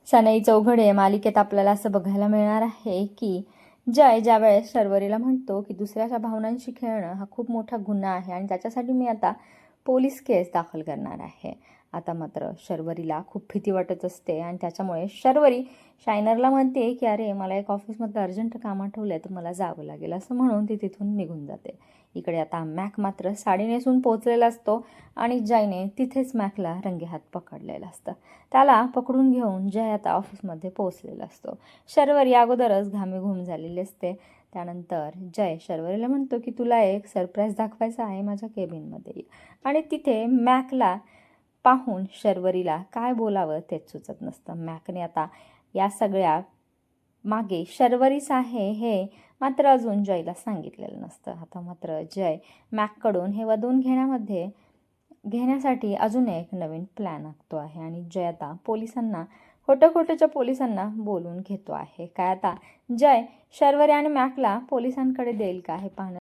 सनई चौघडे मालिकेत आपल्याला असं बघायला मिळणार आहे की जय ज्यावेळेस शर्वरीला म्हणतो की दुसऱ्याच्या भावनांशी खेळणं हा खूप मोठा गुन्हा आहे आणि त्याच्यासाठी मी आता पोलीस केस दाखल करणार आहे. आता मात्र शर्वरीला खूप भीती वाटत असते आणि त्याच्यामुळे शर्वरी शायनरला म्हणते की अरे मला एक ऑफिसमध्ये अर्जंट काम आठवलं आहे तर मला जावं लागेल असं म्हणून ती तिथून निघून जाते. इकडे आता मॅक मात्र साडी नेसून पोचलेला असतो आणि जयने तिथेच मॅकला रंगेहात पकडलेलं असतं. त्याला पकडून घेऊन जय आता ऑफिसमध्ये पोहोचलेला असतो. शर्वरी अगोदरच घामीघूम झालेली असते. त्यानंतर जय शर्वरीला म्हणतो की तुला एक सरप्राईज दाखवायचा आहे माझ्या केबिनमध्ये. आणि तिथे मॅकला पाहून शर्वरीला काय बोलावं तेच सुचत नसतं. मॅकने आता या सगळ्या मागे शर्वरीच आहे हे मात्र अजून जयला सांगितलेलं नसतं. आता मात्र जय मॅककडून हे वधून घेण्यासाठी अजून एक नवीन प्लॅन आखतो आहे आणि जय आता खोटं पोलिसांना बोलून घेतो आहे. काय आता जय शर्वरी आणि मॅकला पोलिसांकडे देईल का हे पाहणं